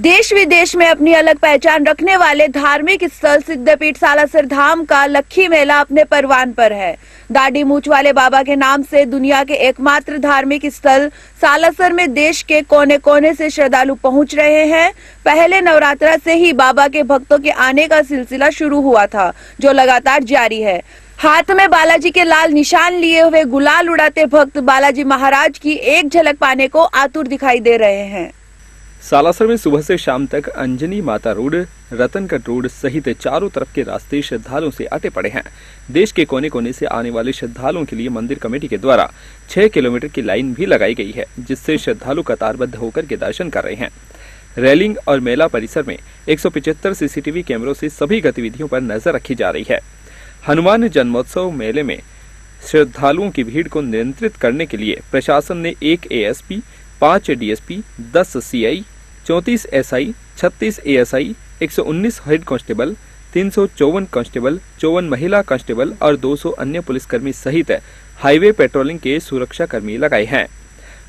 देश विदेश में अपनी अलग पहचान रखने वाले धार्मिक स्थल सिद्धपीठ सालासर धाम का लक्खी मेला अपने परवान पर है। दाढ़ी मूंछ वाले बाबा के नाम से दुनिया के एकमात्र धार्मिक स्थल सालासर में देश के कोने कोने से श्रद्धालु पहुंच रहे हैं। पहले नवरात्रा से ही बाबा के भक्तों के आने का सिलसिला शुरू हुआ था, जो लगातार जारी है। हाथ में बालाजी के लाल निशान लिए हुए गुलाल उड़ाते भक्त बालाजी महाराज की एक झलक पाने को आतुर दिखाई दे रहे हैं। सालासर में सुबह से शाम तक अंजनी माता रोड, रतनगढ़ रोड सहित चारों तरफ के रास्ते श्रद्धालुओं से अटे पड़े हैं। देश के कोने कोने से आने वाले श्रद्धालुओं के लिए मंदिर कमेटी के द्वारा 6 किलोमीटर की लाइन भी लगाई गई है, जिससे श्रद्धालु कतारबद्ध होकर के दर्शन कर रहे हैं। रेलिंग और मेला परिसर में 175 सीसीटीवी कैमरों से सभी गतिविधियों पर नजर रखी जा रही है। हनुमान जन्मोत्सव मेले में श्रद्धालुओं की भीड़ को नियंत्रित करने के लिए प्रशासन ने 1 ASP, 5 DSP, 10 CI, 34 SI, 36 ASI, 119 head constable, 354 constable, 54 महिला कांस्टेबल और 200 अन्य पुलिसकर्मी सहित हाईवे पेट्रोलिंग के सुरक्षा कर्मी लगाए हैं।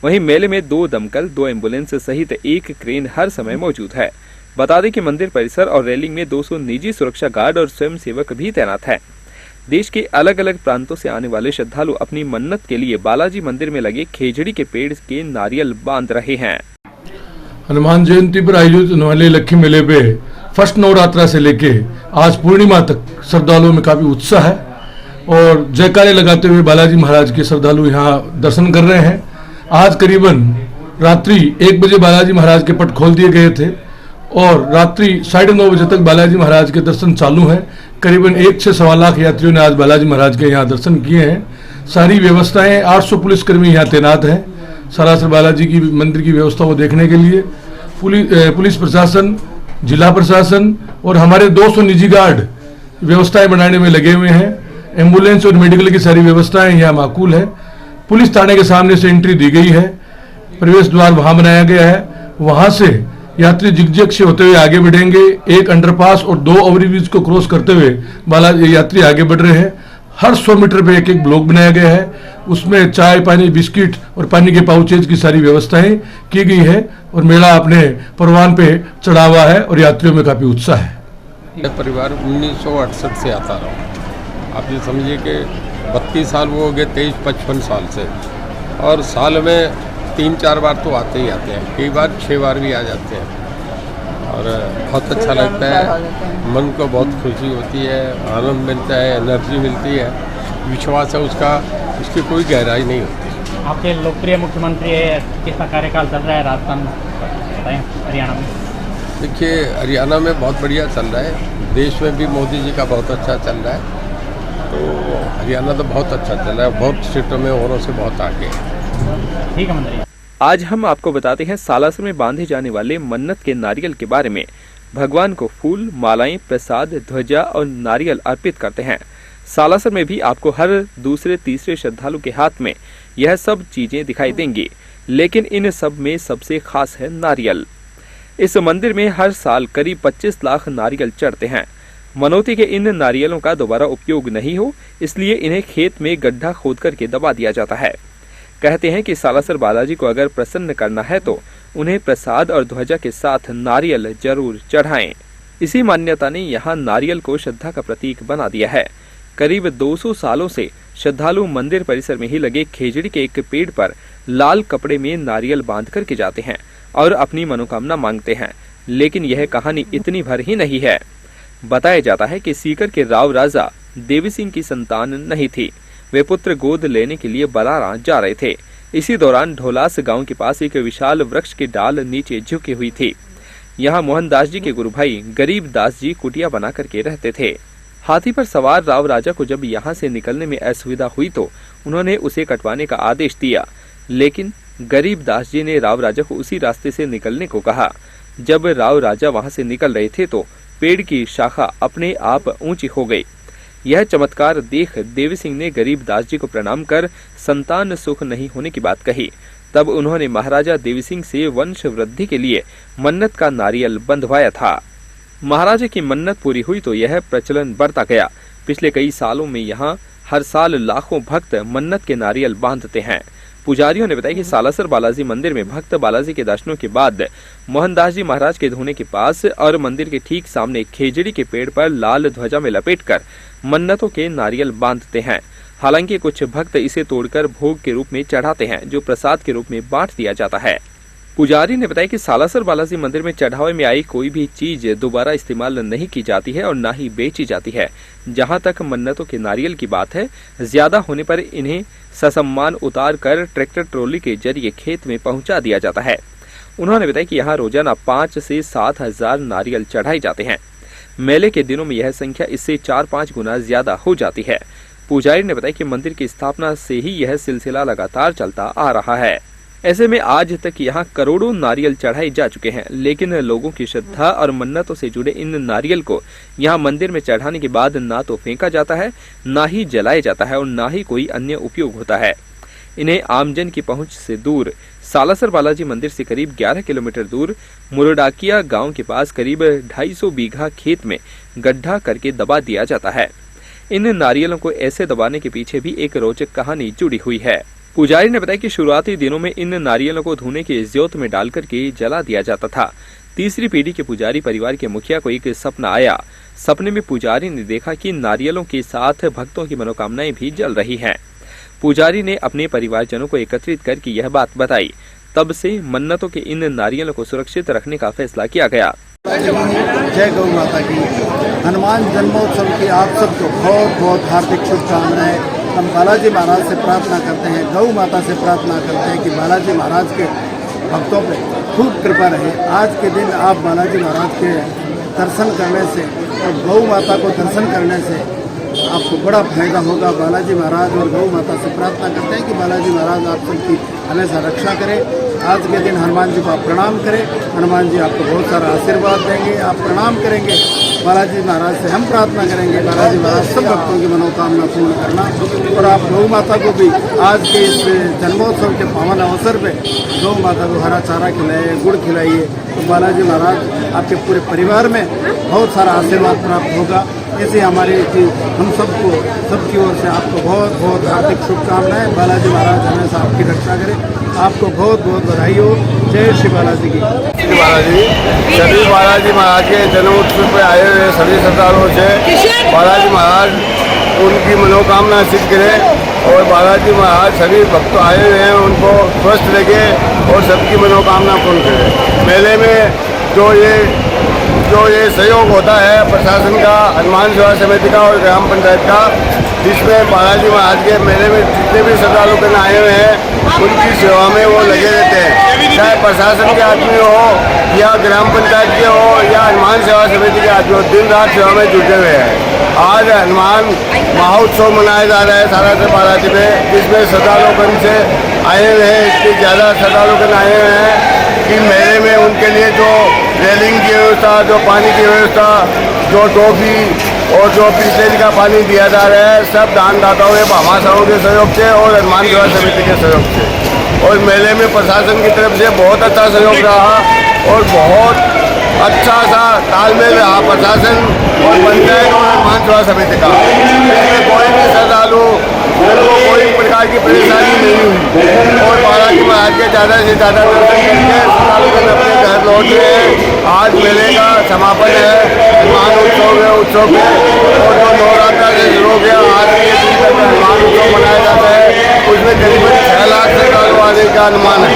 वहीं मेले में 2 दमकल, 2 एम्बुलेंस सहित 1 क्रेन हर समय मौजूद है। बता दें कि मंदिर परिसर और रेलिंग में 200 निजी सुरक्षा गार्ड और स्वयं सेवक भी तैनात है। देश के अलग अलग प्रांतों से आने वाले श्रद्धालु अपनी मन्नत के लिए बालाजी मंदिर में लगे खेजड़ी के पेड़ के नारियल बांध रहे हैं। हनुमान जयंती पर आयोजित होने वाले लक्खी मेले पे फर्स्ट नवरात्रा से लेके आज पूर्णिमा तक श्रद्धालुओं में काफी उत्साह है और जयकारे लगाते हुए बालाजी महाराज के श्रद्धालु यहाँ दर्शन कर रहे हैं। आज करीबन रात्रि 1 बजे बालाजी महाराज के पट खोल दिए गए थे और रात्रि 9:30 बजे तक बालाजी महाराज के दर्शन चालू हैं। करीबन 1 से 1.25 लाख यात्रियों ने आज बालाजी महाराज के यहाँ दर्शन किए हैं। सारी व्यवस्थाएं 800 पुलिसकर्मी यहाँ तैनात हैं सालासर बालाजी की मंदिर की व्यवस्था को देखने के लिए। पुलिस प्रशासन, जिला प्रशासन और हमारे 200 निजी गार्ड व्यवस्थाएं बनाने में लगे हुए हैं। एम्बुलेंस और मेडिकल की सारी व्यवस्थाएं यहाँ माकूल है। पुलिस थाने के सामने से एंट्री दी गई है, प्रवेश द्वार वहां बनाया गया है। वहां से यात्री जिगजैग से होते हुए आगे बढ़ेंगे। 1 अंडरपास और 2 ओवरब्रिज को क्रॉस करते हुए बालाजी यात्री आगे बढ़ रहे हैं। हर 100 मीटर पे एक ब्लॉक बनाया गया है, उसमें चाय, पानी, बिस्किट और पानी के पाउचेज की सारी व्यवस्थाएं की गई है और मेला अपने परवान पे चढ़ा हुआ है और यात्रियों में काफी उत्साह है। यह परिवार 1968 से आता रहा। आप ये समझिए कि 32 साल वो हो गए, 23-55 साल से, और साल में 3-4 बार तो आते ही आते हैं, कई बार 6 बार भी आ जाते हैं और बहुत अच्छा लगता है। मन को बहुत खुशी होती है, आनंद मिलता है, एनर्जी मिलती है, विश्वास है उसका, उसकी कोई गहराई नहीं होती। आपके लोकप्रिय मुख्यमंत्री कितना कार्यकाल चल रहा है राजस्थान बताएं हरियाणा में? देखिए, हरियाणा में बहुत बढ़िया चल रहा है, देश में भी मोदी जी का बहुत अच्छा चल रहा है, तो हरियाणा तो बहुत अच्छा चल रहा है, बहुत स्टेटों में औरों से बहुत आगे है। ठीक है मंत्री। आज हम आपको बताते हैं सालासर में बांधे जाने वाले मन्नत के नारियल के बारे में। भगवान को फूल, मालाएं, प्रसाद, ध्वजा और नारियल अर्पित करते हैं। सालासर में भी आपको हर दूसरे तीसरे श्रद्धालु के हाथ में यह सब चीजें दिखाई देंगी, लेकिन इन सब में सबसे खास है नारियल। इस मंदिर में हर साल करीब 25 लाख नारियल चढ़ते हैं। मनौती के इन नारियलों का दोबारा उपयोग नहीं हो, इसलिए इन्हें खेत में गड्ढा खोद करके दबा दिया जाता है। कहते हैं कि सालासर बालाजी को अगर प्रसन्न करना है तो उन्हें प्रसाद और ध्वजा के साथ नारियल जरूर चढ़ाएं। इसी मान्यता ने यहाँ नारियल को श्रद्धा का प्रतीक बना दिया है। करीब 200 सालों से श्रद्धालु मंदिर परिसर में ही लगे खेजड़ी के एक पेड़ पर लाल कपड़े में नारियल बांध करके जाते हैं और अपनी मनोकामना मांगते हैं। लेकिन यह कहानी इतनी भर ही नहीं है। बताया जाता है कि सीकर के राव राजा देवी सिंह की संतान नहीं थी। वे पुत्र गोद लेने के लिए बलारा जा रहे थे। इसी दौरान ढोलास गांव के पास एक विशाल वृक्ष की डाल नीचे झुकी हुई थी। यहाँ मोहनदास जी के गुरु भाई गरीब दास जी कुटिया बना करके रहते थे। हाथी पर सवार राव राजा को जब यहाँ से निकलने में असुविधा हुई तो उन्होंने उसे कटवाने का आदेश दिया, लेकिन गरीब दास जी ने राव राजा को उसी रास्ते से निकलने को कहा। जब राव राजा वहां से निकल रहे थे तो पेड़ की शाखा अपने आप ऊंची हो गई। यह चमत्कार देख देवी सिंह ने गरीब दास जी को प्रणाम कर संतान सुख नहीं होने की बात कही। तब उन्होंने महाराजा देवी सिंह से वंश वृद्धि के लिए मन्नत का नारियल बंधवाया था। महाराजा की मन्नत पूरी हुई तो यह प्रचलन बढ़ता गया। पिछले कई सालों में यहाँ हर साल लाखों भक्त मन्नत के नारियल बांधते हैं। पुजारियों ने बताया कि सालासर बालाजी मंदिर में भक्त बालाजी के दर्शनों के बाद मोहनदास जी महाराज के धोने के पास और मंदिर के ठीक सामने खेजड़ी के पेड़ पर लाल ध्वजा में लपेटकर मन्नतों के नारियल बांधते हैं। हालांकि कुछ भक्त इसे तोड़कर भोग के रूप में चढ़ाते हैं, जो प्रसाद के रूप में बांट दिया जाता है। पुजारी ने बताया कि सालासर बालाजी मंदिर में चढ़ावे में आई कोई भी चीज दोबारा इस्तेमाल नहीं की जाती है और ना ही बेची जाती है। जहां तक मन्नतों के नारियल की बात है, ज्यादा होने पर इन्हें ससम्मान उतार कर ट्रैक्टर ट्रॉली के जरिए खेत में पहुंचा दिया जाता है। उन्होंने बताया कि यहाँ रोजाना 5 से 7 हजार नारियल चढ़ाए जाते हैं। मेले के दिनों में यह संख्या इससे 4-5 गुना ज्यादा हो जाती है। पुजारी ने बताया कि मंदिर की स्थापना से ही यह सिलसिला लगातार चलता आ रहा है। ऐसे में आज तक यहाँ करोड़ों नारियल चढ़ाए जा चुके हैं, लेकिन लोगों की श्रद्धा और मन्नतों से जुड़े इन नारियल को यहाँ मंदिर में चढ़ाने के बाद ना तो फेंका जाता है, ना ही जलाया जाता है और ना ही कोई अन्य उपयोग होता है। इन्हें आमजन की पहुंच से दूर सालासर बालाजी मंदिर से करीब 11 किलोमीटर दूर मुरडाकिया गांव के पास करीब 250 बीघा खेत में गड्ढा करके दबा दिया जाता है। इन नारियलों को ऐसे दबाने के पीछे भी एक रोचक कहानी जुड़ी हुई है। पुजारी ने बताया कि शुरुआती दिनों में इन नारियलों को धुने के ज्योत में डालकर के जला दिया जाता था। तीसरी पीढ़ी के पुजारी परिवार के मुखिया को एक सपना आया। सपने में पुजारी ने देखा कि नारियलों के साथ भक्तों की मनोकामनाएं भी जल रही हैं। पुजारी ने अपने परिवारजनों को एकत्रित करके यह बात बताई। तब से मन्नतों के इन नारियलों को सुरक्षित रखने का फैसला किया गया। जय गौ माता की। हनुमान जन्मोत्सव की आप सबको बहुत बहुत हार्दिक शुभकामनाएं। हम बालाजी महाराज से प्रार्थना करते हैं, गौ माता से प्रार्थना करते हैं कि बालाजी महाराज के भक्तों पे खूब कृपा रहे। आज के दिन आप बालाजी महाराज के दर्शन करने से और गौ माता को दर्शन करने से आपको बड़ा फायदा होगा। बालाजी महाराज और गौ माता से प्रार्थना करते हैं कि बालाजी महाराज आप सबकी हमेशा रक्षा करें। आज के दिन हनुमान जी को आप प्रणाम करें, हनुमान जी आपको बहुत सारा आशीर्वाद देंगे। आप प्रणाम करेंगे बालाजी महाराज से, हम प्रार्थना करेंगे बालाजी महाराज सब भक्तों की मनोकामना पूर्ण करना। और आप गौ माता को भी आज के इस जन्मोत्सव के पावन अवसर पे गौ माता को हरा चारा खिलाइए, गुड़ खिलाइए, तो बालाजी महाराज आपके पूरे परिवार में बहुत सारा आशीर्वाद प्राप्त होगा। ऐसे हमारी हम सबको सबकी ओर से आपको बहुत बहुत हार्दिक शुभकामनाएं। बालाजी महाराज हमेशा आपकी रक्षा करें। आपको बहुत बहुत बधाई हो। जय श्री बालाजी की। बालाजी सभी बालाजी महाराज के जन्मोत्सव पे आए हुए सभी श्रद्धालुओं से बालाजी महाराज उनकी मनोकामना सिद्ध करें और बालाजी महाराज सभी भक्त आए हुए हैं उनको स्वस्थ रखे और सबकी मनोकामना पूर्ण करें। मेले में जो ये सहयोग होता है प्रशासन का, हनुमान सेवा समिति का और ग्राम पंचायत का, जिसमें बालाजी महाराज के मेले में जितने भी श्रद्धालु गण आए हुए हैं उनकी सेवा में वो लगे रहते हैं। चाहे प्रशासन के आदमी हो या ग्राम पंचायत के हो या हनुमान सेवा समिति के आदमी हो, दिन रात सेवा में जुटे हुए हैं। आज हनुमान महोत्सव मनाया जा रहा है सालासर बालाजी में, जिसमें श्रद्धालु गण से आए हुए हैं। इतनी ज़्यादा श्रद्धालु गण आए हुए हैं कि मेले में उनके लिए जो रेलिंग की व्यवस्था, जो पानी की व्यवस्था, जो टॉफी और जो बिस्लेरी का पानी दिया जा रहा है, सब दानदाताओं के भामाशाहों के सहयोग से और हनुमान सेवा समिति के सहयोग से। और मेले में प्रशासन की तरफ से बहुत अच्छा सहयोग रहा और बहुत अच्छा सा तालमेल रहा प्रशासन और पंचायत और हनुमान सेवा समिति का। इसमें कोई भी श्रद्धालु को कोई प्रकार की परेशानी नहीं हुई और बालाजी महाराज के ज़्यादा से ज़्यादा दर्शन करके श्रद्धालु अपने घर लौट रहे हैं। आज मेले का समापन है, हनुमान उत्सव है, उत्सव में और जो नवरात्र से शुरू हो गया आज के दिन तक हनुमान उत्सव मनाया जाता है, उसमें करीबन 6 लाख श्रद्धालु आने का अनुमान है।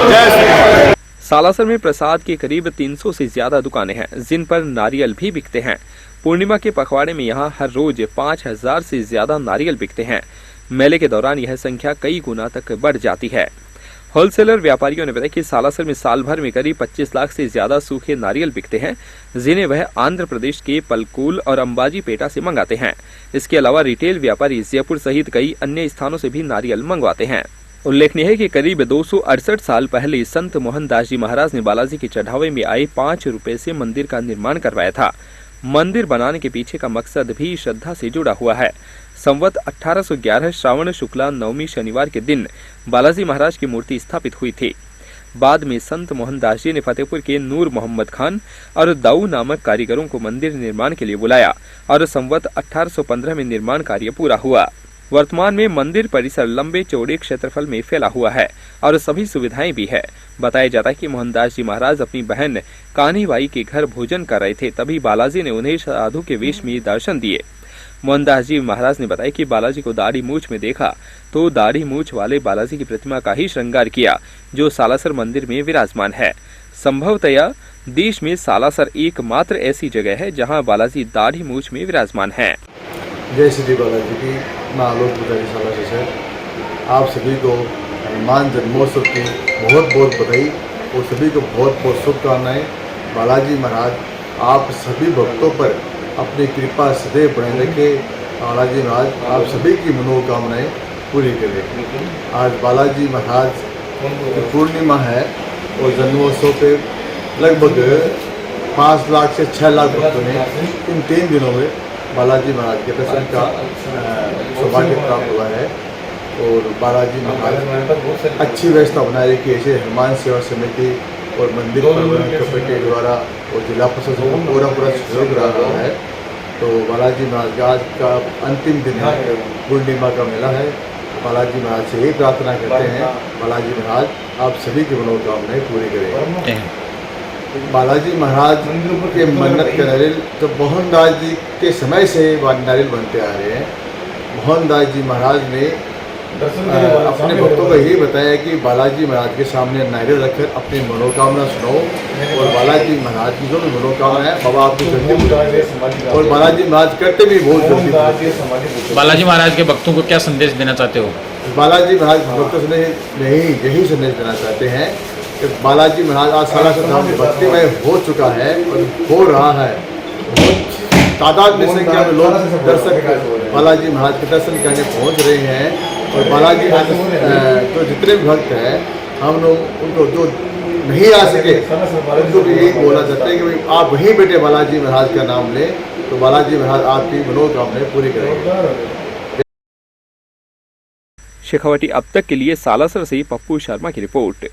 जय श्री। सालासर में प्रसाद की करीब 300 से ज्यादा दुकानें हैं, जिन पर नारियल भी बिकते हैं। पूर्णिमा के पखवाड़े में यहाँ हर रोज 5000 से ज्यादा नारियल बिकते हैं। मेले के दौरान यह संख्या कई गुना तक बढ़ जाती है। होलसेलर व्यापारियों ने बताया कि सालासर में साल भर में करीब 25 लाख से ज्यादा सूखे नारियल बिकते हैं, जिन्हें वह आंध्र प्रदेश के पलकूल और अंबाजी पेटा से मंगाते हैं। इसके अलावा रिटेल व्यापारी जयपुर सहित कई अन्य स्थानों से भी नारियल मंगवाते हैं। उल्लेखनीय है कि करीब 268 साल पहले संत मोहनदास जी महाराज ने बालाजी के चढ़ावे में आए 5 रुपए से मंदिर का निर्माण करवाया था। मंदिर बनाने के पीछे का मकसद भी श्रद्धा से जुड़ा हुआ है। संवत 1811 श्रावण शुक्ला नवमी शनिवार के दिन बालाजी महाराज की मूर्ति स्थापित हुई थी। बाद में संत मोहनदास जी ने फतेहपुर के नूर मोहम्मद खान और दाऊ नामक कारीगरों को मंदिर निर्माण के लिए बुलाया और संवत 1815 में निर्माण कार्य पूरा हुआ। वर्तमान में मंदिर परिसर लंबे चौड़े क्षेत्रफल में फैला हुआ है और सभी सुविधाएं भी है। बताया जाता है कि मोहनदास जी महाराज अपनी बहन कान्हीबाई के घर भोजन कर रहे थे, तभी बालाजी ने उन्हें साधु के वेश में दर्शन दिए। मोहनदास जी महाराज ने बताया कि बालाजी को दाढ़ी मूछ में देखा तो दाढ़ी मूछ वाले बालाजी की प्रतिमा का ही श्रृंगार किया, जो सालासर मंदिर में विराजमान है। संभवतया देश में सालासर एकमात्र ऐसी जगह है जहां बालाजी दाढ़ी मूछ में विराजमान है। जय श्री बालाजी की, मैं आलोक पुजारी सालासर से आप सभी को हनुमान जन्मोत्सव की बहुत बहुत बधाई और सभी को बहुत बहुत शुभकामनाएं। बालाजी महाराज आप सभी भक्तों पर अपनी कृपा सदैव बनाए रखे। बालाजी महाराज आप सभी की मनोकामनाएं पूरी करें। आज बालाजी महाराज की पूर्णिमा है और जन्मोत्सव पे लगभग 5 लाख से 6 लाख भक्तों ने इन 3 दिनों में बालाजी महाराज के दर्शन का सौभाग्य प्राप्त हुआ है। और बालाजी महाराज अच्छी व्यवस्था बनाए रखी, ऐसे हनुमान सेवा समिति और मंदिर प्रबंधन कमेटी द्वारा और जिला प्रशासन को पूरा सहयोग रहा है। तो बालाजी महाराज आज का अंतिम दिन है, पूर्णिमा का मेला है। बालाजी महाराज से यही प्रार्थना करते हैं, बालाजी महाराज आप सभी की मनोकामनाएं पूरी करें। बालाजी महाराज के मन्नत के नारियल तो मोहनदास जी के समय से नारियल बनते आ रहे हैं। मोहनदास जी महाराज ने अपने भक्तों को यही बताया कि बालाजी महाराज के सामने नारियल रखकर अपनी मनोकामना सुनाओ और बालाजी महाराज की जो भी मनोकामना है बाबा आपकी जल्दी और बालाजी महाराज करते भी बहुत जल्दी। बालाजी महाराज के भक्तों को क्या संदेश देना चाहते हो? बालाजी महाराज भक्तों से यही संदेश देना चाहते हैं कि बालाजी महाराज आज सालासर धाम भक्तिमय हो चुका है और हो रहा है। बहुत तादाद में संख्या में लोग दर्शक बालाजी महाराज के दर्शन करने पहुंच रहे हैं। और बालाजी महाराज तो जितने भी भक्त हैं हम लोग उनको जो नहीं आ सके उनको भी यही बोला जाता है कि आप वहीं बैठे बालाजी महाराज का नाम लें तो बालाजी महाराज आपकी मनोकामनाएं पूरी करेंगे। शेखावटी अब तक के लिए सालासर से पप्पू शर्मा की रिपोर्ट।